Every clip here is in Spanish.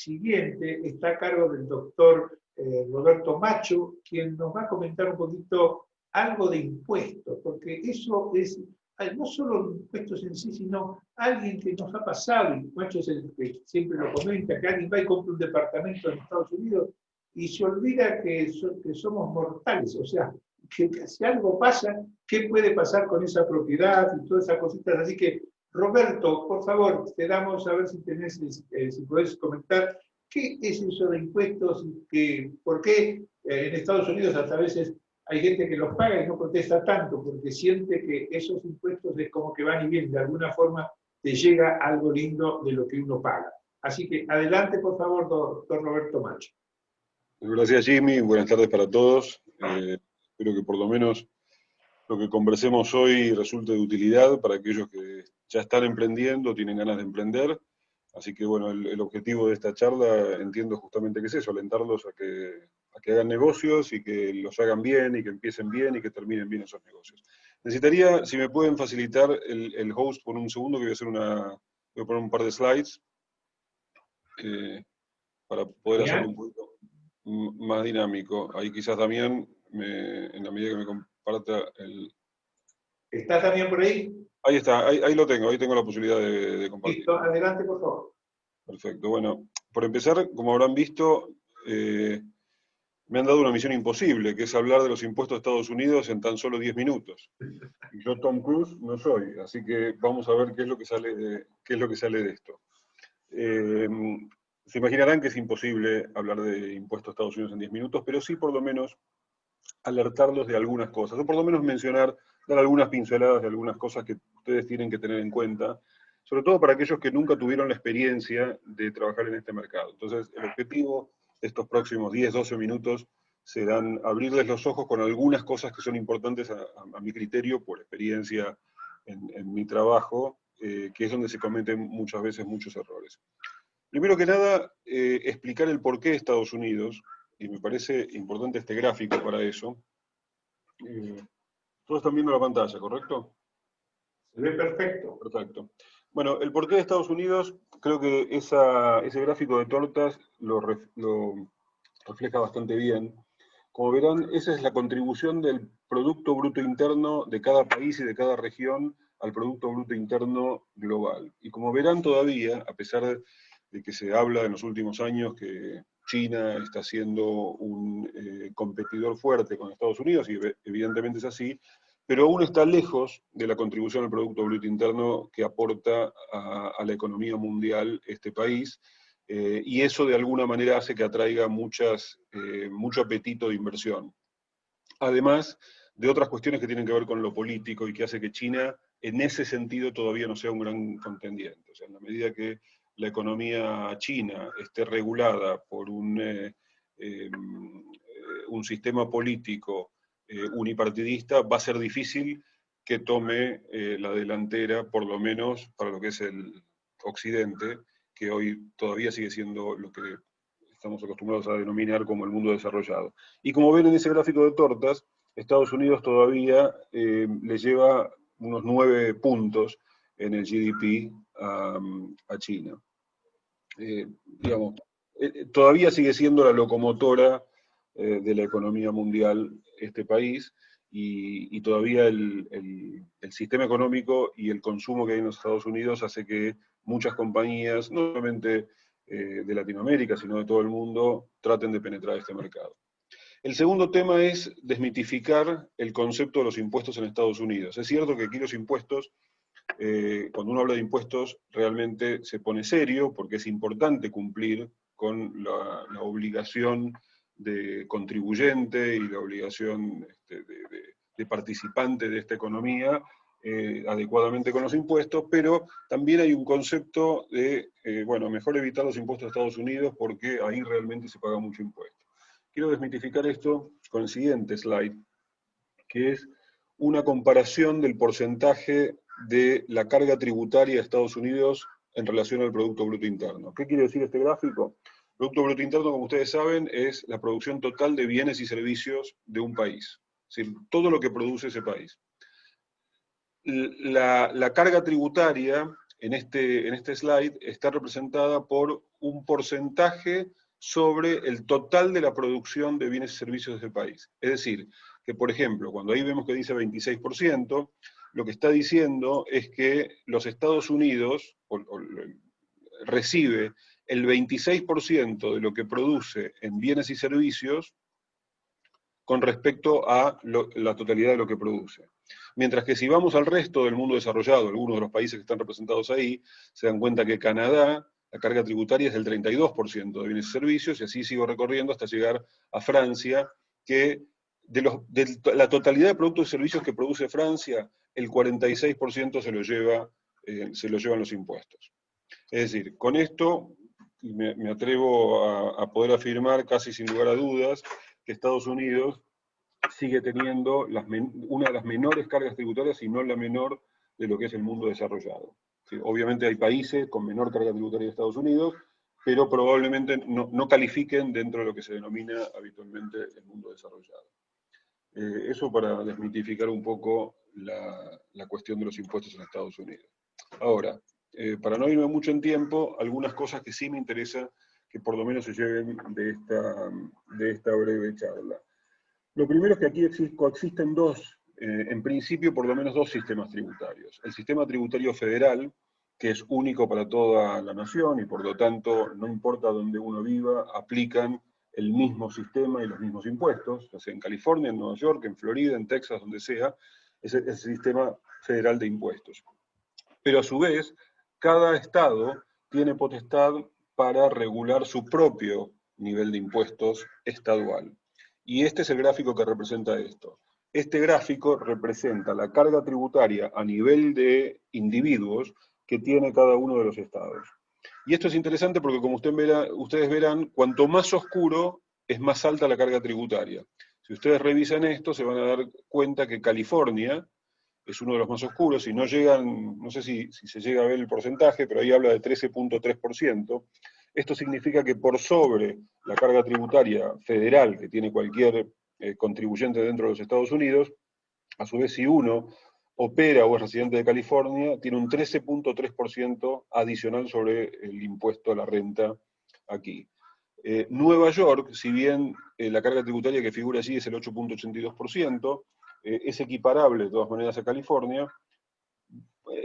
siguiente está a cargo del doctor Roberto Macho, quien nos va a comentar un poquito algo de impuestos, porque eso es no solo impuestos en sí, sino alguien que nos ha pasado, y Macho es el que siempre lo comenta, que alguien va y compra un departamento en Estados Unidos y se olvida que somos mortales, o sea, que si algo pasa, ¿qué puede pasar con esa propiedad y todas esas cositas? Así que, Roberto, por favor, te damos a ver si tenés, si podés comentar qué es eso de impuestos y por qué en Estados Unidos hasta a veces hay gente que los paga y no protesta tanto, porque siente que esos impuestos es como que van y vienen, de alguna forma te llega algo lindo de lo que uno paga. Así que adelante, por favor, doctor Roberto Macho. Gracias, Jimmy. Buenas tardes para todos. Espero que por lo menos lo que conversemos hoy resulte de utilidad para aquellos que ya están emprendiendo, tienen ganas de emprender. Así que, bueno, el objetivo de esta charla entiendo justamente que es eso, alentarlos a que hagan negocios y que los hagan bien y que empiecen bien y que terminen bien esos negocios. Necesitaría, si me pueden facilitar el host por un segundo, que voy a poner un par de slides para poder hacerlo un poquito más dinámico. Ahí quizás Damián, en la medida que me comparta el... ¿Está también por ahí? Ahí está, ahí lo tengo, ahí tengo la posibilidad de compartir. Listo, adelante, por favor. Perfecto, bueno, por empezar, como habrán visto, me han dado una misión imposible, que es hablar de los impuestos de Estados Unidos en tan solo 10 minutos. Y yo Tom Cruise no soy, así que vamos a ver qué es lo que sale de esto. Se imaginarán que es imposible hablar de impuestos de Estados Unidos en 10 minutos, pero sí por lo menos alertarlos de algunas cosas, o por lo menos dar algunas pinceladas de algunas cosas que ustedes tienen que tener en cuenta, sobre todo para aquellos que nunca tuvieron la experiencia de trabajar en este mercado. Entonces, el objetivo de estos próximos 10, 12 minutos serán abrirles los ojos con algunas cosas que son importantes a mi criterio, por experiencia en mi trabajo, que es donde se cometen muchas veces muchos errores. Primero que nada, explicar el porqué de Estados Unidos, y me parece importante este gráfico para eso. Todos están viendo la pantalla, ¿correcto? Se ve perfecto. Perfecto. Bueno, el porqué de Estados Unidos, creo que ese gráfico de tortas lo refleja bastante bien. Como verán, esa es la contribución del Producto Bruto Interno de cada país y de cada región al Producto Bruto Interno global. Y como verán todavía, a pesar de que se habla en los últimos años que China está siendo un competidor fuerte con Estados Unidos, y evidentemente es así, pero aún está lejos de la contribución al Producto Bruto Interno que aporta a la economía mundial este país, y eso de alguna manera hace que atraiga mucho apetito de inversión. Además de otras cuestiones que tienen que ver con lo político y que hace que China en ese sentido todavía no sea un gran contendiente. O sea, en la medida que la economía china esté regulada por un sistema político unipartidista, va a ser difícil que tome la delantera, por lo menos para lo que es el Occidente, que hoy todavía sigue siendo lo que estamos acostumbrados a denominar como el mundo desarrollado. Y como ven en ese gráfico de tortas, Estados Unidos todavía le lleva unos 9 puntos en el GDP a China. Todavía sigue siendo la locomotora de la economía mundial este país, y todavía el sistema económico y el consumo que hay en los Estados Unidos hace que muchas compañías, no solamente de Latinoamérica, sino de todo el mundo, traten de penetrar este mercado. El segundo tema es desmitificar el concepto de los impuestos en Estados Unidos. Es cierto que aquí los impuestos, cuando uno habla de impuestos, realmente se pone serio, porque es importante cumplir con la obligación de contribuyente y la obligación de participante de esta economía adecuadamente con los impuestos, pero también hay un concepto de, mejor evitar los impuestos de Estados Unidos porque ahí realmente se paga mucho impuesto. Quiero desmitificar esto con el siguiente slide, que es una comparación del porcentaje de la carga tributaria de Estados Unidos en relación al Producto Bruto Interno. ¿Qué quiere decir este gráfico? El Producto Bruto Interno, como ustedes saben, es la producción total de bienes y servicios de un país. Es decir, todo lo que produce ese país. La carga tributaria en este slide está representada por un porcentaje sobre el total de la producción de bienes y servicios del país. Es decir, que por ejemplo, cuando ahí vemos que dice 26%, lo que está diciendo es que los Estados Unidos recibe el 26% de lo que produce en bienes y servicios con respecto a la totalidad de lo que produce. Mientras que si vamos al resto del mundo desarrollado, algunos de los países que están representados ahí, se dan cuenta que Canadá, la carga tributaria es del 32% de bienes y servicios, y así sigo recorriendo hasta llegar a Francia, que de la totalidad de productos y servicios que produce Francia, el 46% se lo llevan los impuestos. Es decir, con esto me atrevo a poder afirmar casi sin lugar a dudas que Estados Unidos sigue teniendo una de las menores cargas tributarias, y no la menor de lo que es el mundo desarrollado. ¿Sí? Obviamente hay países con menor carga tributaria de Estados Unidos, pero probablemente no califiquen dentro de lo que se denomina habitualmente el mundo desarrollado. Eso para desmitificar un poco la cuestión de los impuestos en Estados Unidos. Ahora, para no irme mucho en tiempo, algunas cosas que sí me interesa que por lo menos se lleven de esta breve charla. Lo primero es que aquí coexisten en principio, por lo menos dos sistemas tributarios. El sistema tributario federal, que es único para toda la nación y por lo tanto, no importa dónde uno viva, aplican el mismo sistema y los mismos impuestos, ya sea en California, en Nueva York, en Florida, en Texas, donde sea, es el sistema federal de impuestos. Pero a su vez, cada estado tiene potestad para regular su propio nivel de impuestos estadual. Y este es el gráfico que representa esto. Este gráfico representa la carga tributaria a nivel de individuos que tiene cada uno de los estados. Y esto es interesante porque, como ustedes verán, cuanto más oscuro es más alta la carga tributaria. Si ustedes revisan esto, se van a dar cuenta que California es uno de los más oscuros, y no sé si se llega a ver el porcentaje, pero ahí habla de 13.3%. Esto significa que por sobre la carga tributaria federal que tiene cualquier contribuyente dentro de los Estados Unidos, a su vez si uno opera o es residente de California, tiene un 13.3% adicional sobre el impuesto a la renta aquí. Nueva York, si bien la carga tributaria que figura allí es el 8.82%, es equiparable de todas maneras a California,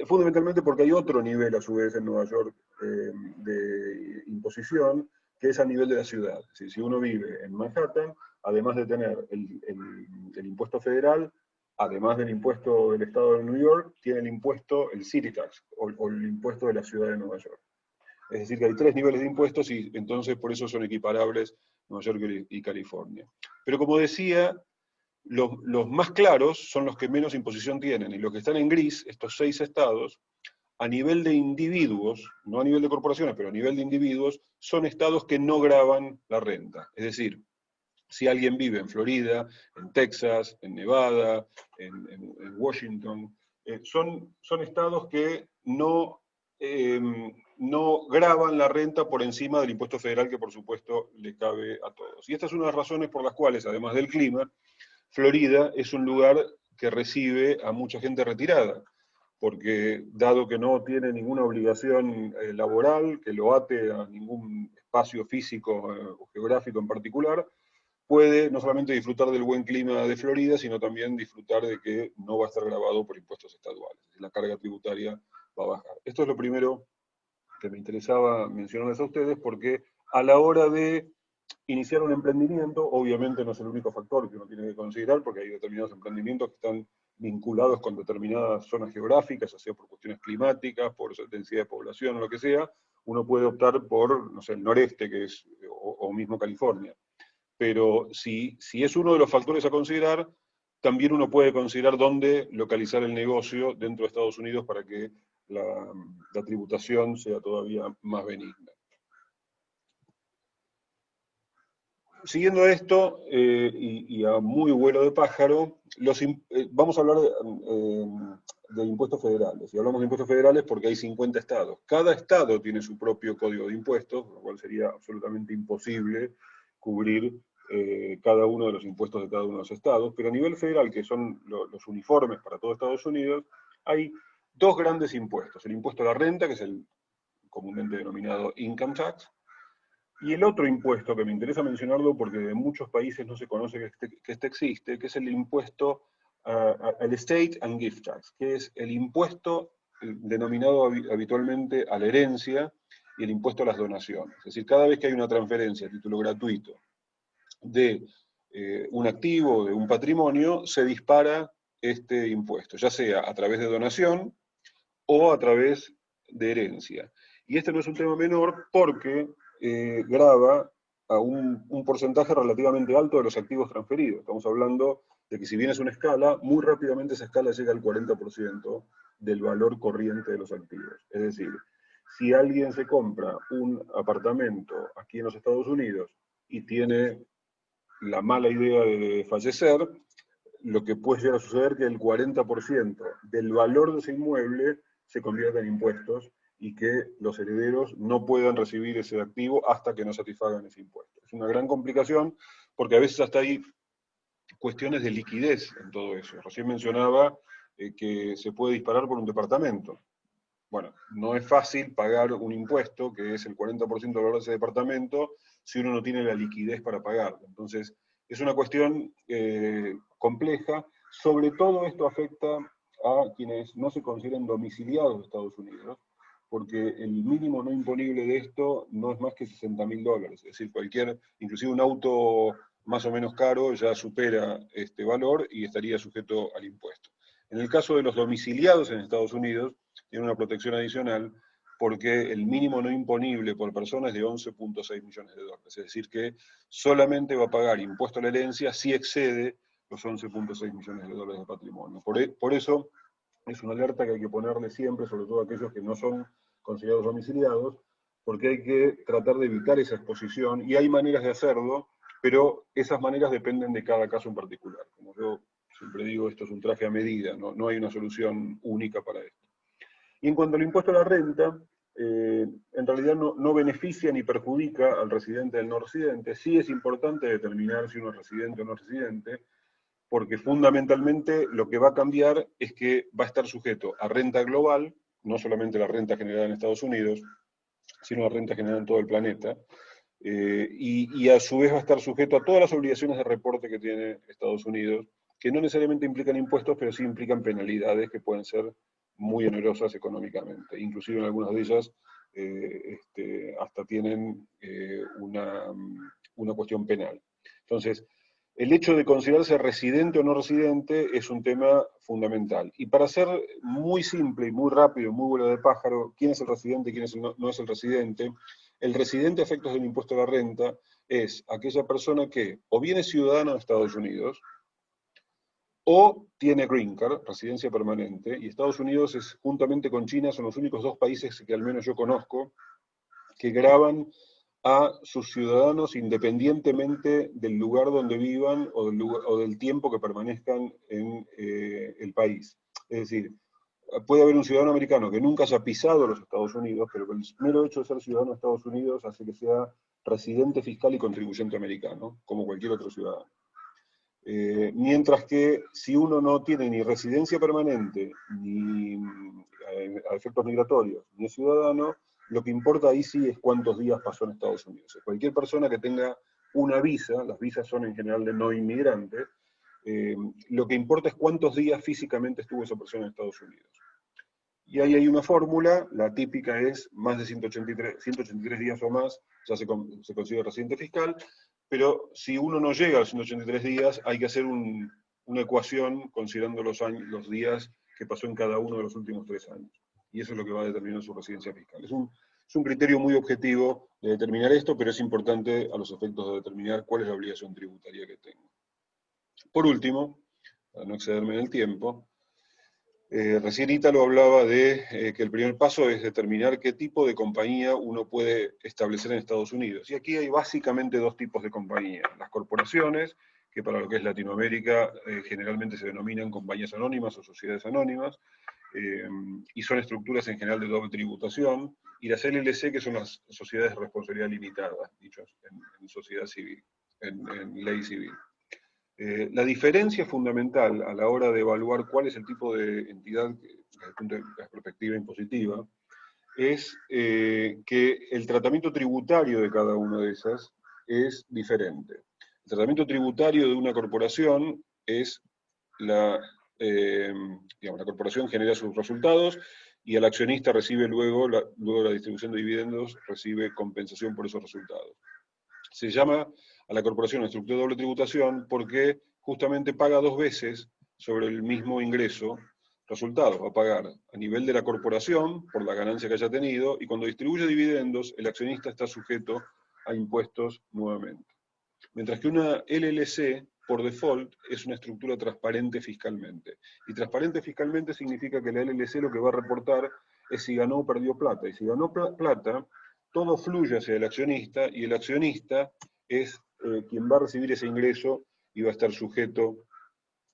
fundamentalmente porque hay otro nivel a su vez en Nueva York de imposición, que es a nivel de la ciudad. Es decir, si uno vive en Manhattan, además de tener el impuesto federal, además del impuesto del estado de New York, tiene el city tax, o el impuesto de la ciudad de Nueva York. Es decir, que hay tres niveles de impuestos y entonces por eso son equiparables Nueva York y California. Pero como decía, los más claros son los que menos imposición tienen, y los que están en gris, estos 6 estados, a nivel de individuos, no a nivel de corporaciones, pero a nivel de individuos, son estados que no gravan la renta. Es decir, si alguien vive en Florida, en Texas, en Nevada, en Washington, son estados que no gravan la renta por encima del impuesto federal, que por supuesto le cabe a todos. Y esta es una de las razones por las cuales, además del clima, Florida es un lugar que recibe a mucha gente retirada, porque dado que no tiene ninguna obligación laboral que lo ate a ningún espacio físico o geográfico en particular, puede no solamente disfrutar del buen clima de Florida, sino también disfrutar de que no va a estar gravado por impuestos estaduales. La carga tributaria va a bajar. Esto es lo primero que me interesaba mencionarles a ustedes, porque a la hora de iniciar un emprendimiento, obviamente no es el único factor que uno tiene que considerar, porque hay determinados emprendimientos que están vinculados con determinadas zonas geográficas, ya sea por cuestiones climáticas, por densidad de población o lo que sea. Uno puede optar por, no sé, el noreste, que es, o mismo California. Pero si es uno de los factores a considerar, también uno puede considerar dónde localizar el negocio dentro de Estados Unidos para que la tributación sea todavía más benigna. Siguiendo esto, y a muy vuelo de pájaro, vamos a hablar de impuestos federales. Y hablamos de impuestos federales porque hay 50 estados. Cada estado tiene su propio código de impuestos, lo cual sería absolutamente imposible cubrir cada uno de los impuestos de cada uno de los estados. Pero a nivel federal, que son los uniformes para todo Estados Unidos, hay dos grandes impuestos. El impuesto a la renta, que es el comúnmente denominado income tax, y el otro impuesto que me interesa mencionarlo porque en muchos países no se conoce que este existe, que es el impuesto al estate and gift tax, que es el impuesto denominado habitualmente a la herencia y el impuesto a las donaciones. Es decir, cada vez que hay una transferencia a título gratuito de un activo, de un patrimonio, se dispara este impuesto, ya sea a través de donación o a través de herencia. Y este no es un tema menor porque grava a un porcentaje relativamente alto de los activos transferidos. Estamos hablando de que si bien es una escala, muy rápidamente esa escala llega al 40% del valor corriente de los activos. Es decir, si alguien se compra un apartamento aquí en los Estados Unidos y tiene la mala idea de fallecer, lo que puede llegar a suceder es que el 40% del valor de ese inmueble se convierta en impuestos y que los herederos no puedan recibir ese activo hasta que no satisfagan ese impuesto. Es una gran complicación porque a veces hasta hay cuestiones de liquidez en todo eso. Recién mencionaba que se puede disparar por un departamento. Bueno, no es fácil pagar un impuesto, que es el 40% del valor de ese departamento, si uno no tiene la liquidez para pagarlo. Entonces, es una cuestión compleja. Sobre todo esto afecta a quienes no se consideran domiciliados de Estados Unidos, porque el mínimo no imponible de esto no es más que $60.000. Es decir, inclusive un auto más o menos caro ya supera este valor y estaría sujeto al impuesto. En el caso de los domiciliados en Estados Unidos, tiene una protección adicional porque el mínimo no imponible por persona es de $11.6 millones. Es decir, que solamente va a pagar impuesto a la herencia si excede los $11.6 millones de patrimonio. Por eso es una alerta que hay que ponerle siempre, sobre todo a aquellos que no son considerados domiciliados, porque hay que tratar de evitar esa exposición, y hay maneras de hacerlo, pero esas maneras dependen de cada caso en particular. Como yo siempre digo, esto es un traje a medida, no hay una solución única para esto. Y en cuanto al impuesto a la renta, en realidad no beneficia ni perjudica al residente del no residente. Sí es importante determinar si uno es residente o no residente, porque fundamentalmente lo que va a cambiar es que va a estar sujeto a renta global, no solamente la renta generada en Estados Unidos, sino la renta generada en todo el planeta, y a su vez va a estar sujeto a todas las obligaciones de reporte que tiene Estados Unidos, que no necesariamente implican impuestos, pero sí implican penalidades que pueden ser muy onerosas económicamente. Inclusive en algunas de ellas hasta tienen una cuestión penal. Entonces, el hecho de considerarse residente o no residente es un tema fundamental. Y para ser muy simple y muy rápido, muy vuelo de pájaro, ¿quién es el residente y quién no es el residente? El residente a efectos del impuesto a la renta es aquella persona que o bien es ciudadano de Estados Unidos o tiene green card, residencia permanente, y Estados Unidos juntamente con China, son los únicos dos países que al menos yo conozco que gravan a sus ciudadanos independientemente del lugar donde vivan o del tiempo que permanezcan en el país. Es decir, puede haber un ciudadano americano que nunca haya pisado los Estados Unidos, pero el mero hecho de ser ciudadano de Estados Unidos hace que sea residente fiscal y contribuyente americano, como cualquier otro ciudadano. Mientras que si uno no tiene ni residencia permanente, ni a efectos migratorios, ni es ciudadano, lo que importa ahí sí es cuántos días pasó en Estados Unidos. Cualquier persona que tenga una visa, las visas son en general de no inmigrantes, lo que importa es cuántos días físicamente estuvo esa persona en Estados Unidos. Y ahí hay una fórmula, la típica es más de 183 días o más, ya se considera residente fiscal, pero si uno no llega a los 183 días, hay que hacer una ecuación considerando los días que pasó en cada uno de los últimos 3 años. Y eso es lo que va a determinar su residencia fiscal. Es un criterio muy objetivo de determinar esto, pero es importante a los efectos de determinar cuál es la obligación tributaria que tengo. Por último, para no excederme en el tiempo, recién Ítalo hablaba de que el primer paso es determinar qué tipo de compañía uno puede establecer en Estados Unidos. Y aquí hay básicamente dos tipos de compañías. Las corporaciones, que para lo que es Latinoamérica generalmente se denominan compañías anónimas o sociedades anónimas, y son estructuras en general de doble tributación, y las LLC, que son las sociedades de responsabilidad limitada, dichas en sociedad civil, en ley civil. La diferencia fundamental a la hora de evaluar cuál es el tipo de entidad, desde el punto de la perspectiva impositiva, es que el tratamiento tributario de cada una de esas es diferente. El tratamiento tributario de una corporación es digamos, la corporación genera sus resultados y el accionista recibe luego la distribución de dividendos, recibe compensación por esos resultados. Se llama a la corporación una estructura de doble tributación porque justamente paga dos veces sobre el mismo ingreso resultados. Va a pagar a nivel de la corporación por la ganancia que haya tenido, y cuando distribuye dividendos, el accionista está sujeto a impuestos nuevamente. Mientras que una LLC, por default, es una estructura transparente fiscalmente. Y transparente fiscalmente significa que la LLC lo que va a reportar es si ganó o perdió plata. Y si ganó plata, todo fluye hacia el accionista, y el accionista es quien va a recibir ese ingreso y va a estar sujeto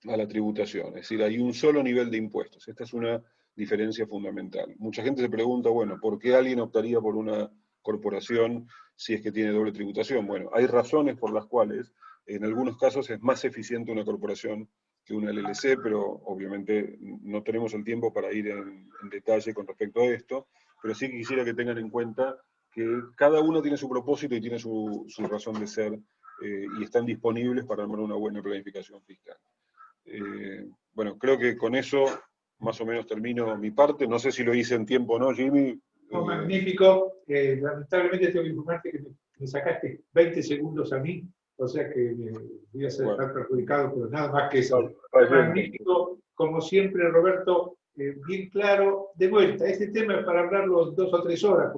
a la tributación. Es decir, hay un solo nivel de impuestos. Esta es una diferencia fundamental. Mucha gente se pregunta, bueno, ¿por qué alguien optaría por una corporación si es que tiene doble tributación? Bueno, hay razones por las cuales en algunos casos es más eficiente una corporación que una LLC, pero obviamente no tenemos el tiempo para ir en detalle con respecto a esto, pero sí quisiera que tengan en cuenta que cada una tiene su propósito y tiene su razón de ser, y están disponibles para armar una buena planificación fiscal. Bueno, creo que con eso más o menos termino mi parte. No sé si lo hice en tiempo o no, Jimmy. No, magnífico. Lamentablemente tengo que informarte que me sacaste 20 segundos a mí, o sea que me voy a estar perjudicado, pero nada más que eso. Magnífico, como siempre, Roberto, bien claro. De vuelta, este tema es para hablarlo 2 o 3 horas,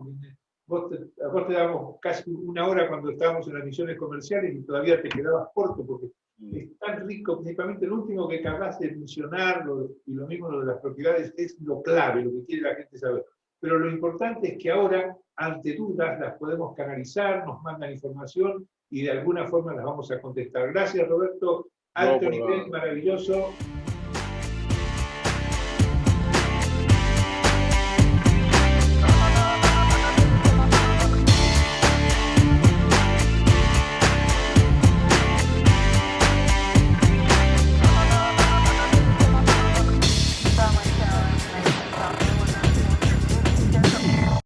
porque a vos te damos casi 1 hora cuando estábamos en las misiones comerciales y todavía te quedabas corto, porque es tan rico, principalmente lo último que acabas de mencionar, y lo mismo lo de las propiedades, es lo clave, lo que quiere la gente saber. Pero lo importante es que ahora, ante dudas, las podemos canalizar, nos mandan información y de alguna forma las vamos a contestar. Gracias, Roberto. Alto nivel, maravilloso.